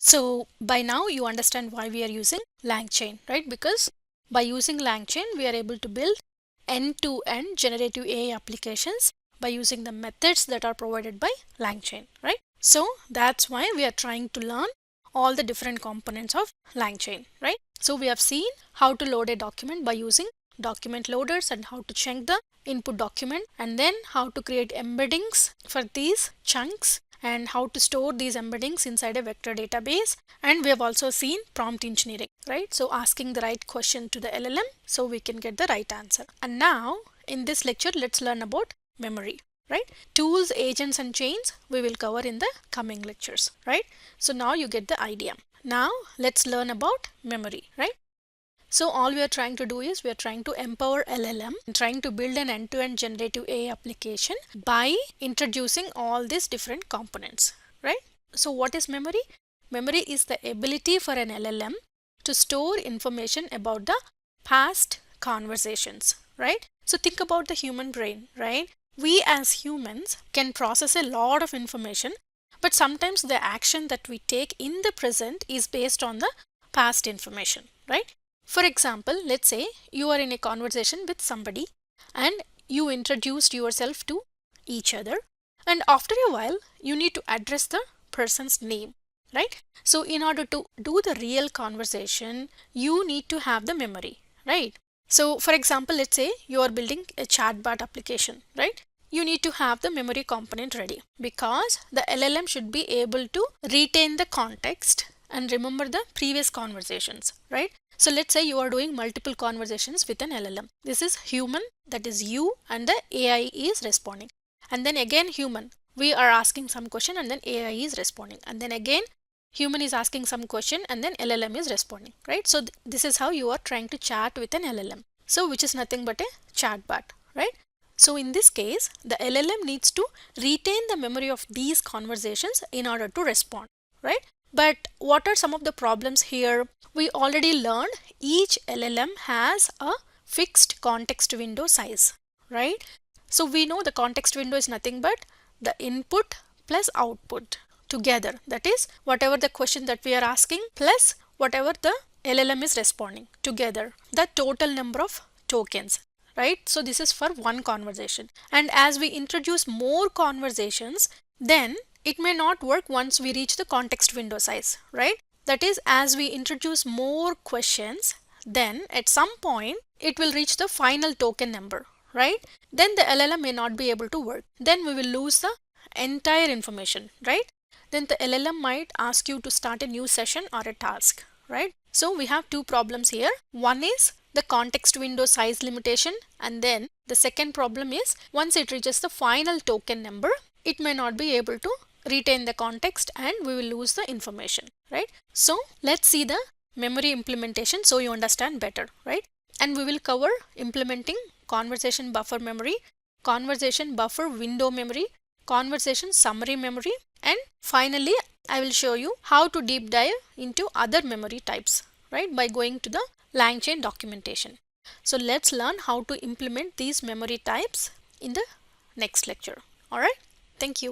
So by now you understand why we are using LangChain, right? Because by using LangChain, we are able to build end-to-end generative AI applications by using the methods that are provided by LangChain, right? So that's why we are trying to learn all the different components of LangChain, right? So we have seen how to load a document by using document loaders and how to chunk the input document, and then how to create embeddings for these chunks and how to store these embeddings inside a vector database. And we have also seen prompt engineering, right? So asking the right question to the LLM so we can get the right answer. And now in this lecture, let's learn about memory, right? Tools, agents and chains we will cover in the coming lectures, right? So now you get the idea. Now let's learn about memory, right? So all we are trying to do is we are trying to empower LLM and trying to build an end-to-end generative AI application by introducing all these different components, right? So what is memory? Memory is the ability for an LLM to store information about the past conversations, right? So think about the human brain, right? We as humans can process a lot of information, but sometimes the action that we take in the present is based on the past information, right? For example, let's say you are in a conversation with somebody and you introduced yourself to each other, and after a while you need to address the person's name, right? So in order to do the real conversation, you need to have the memory, right? So for example, let's say you are building a chatbot application, right? You need to have the memory component ready because the LLM should be able to retain the context and remember the previous conversations, right? So let's say you are doing multiple conversations with an LLM. This is human, that is you, and the AI is responding. And then again human, we are asking some question and then AI is responding. And then again human is asking some question and then LLM is responding, right? So this is how you are trying to chat with an LLM. So which is nothing but a chatbot, right? So in this case, the LLM needs to retain the memory of these conversations in order to respond, right? But what are some of the problems here? We already learned each LLM has a fixed context window size, right? So we know the context window is nothing but the input plus output together. That is whatever the question that we are asking plus whatever the LLM is responding together, the total number of tokens, right? So this is for one conversation. And as we introduce more conversations, then it may not work once we reach the context window size, right? That is, as we introduce more questions, then at some point it will reach the final token number, right? Then the LLM may not be able to work. Then we will lose the entire information, right? Then the LLM might ask you to start a new session or a task, right? So we have two problems here. One is the context window size limitation, and then the second problem is once it reaches the final token number, it may not be able to retain the context and we will lose the information, right? So let's see the memory implementation so you understand better, right? And we will cover implementing conversation buffer memory, conversation buffer window memory, conversation summary memory, and finally I will show you how to deep dive into other memory types, right, by going to the LangChain documentation. So let's learn how to implement these memory types in the next lecture. All right, thank you.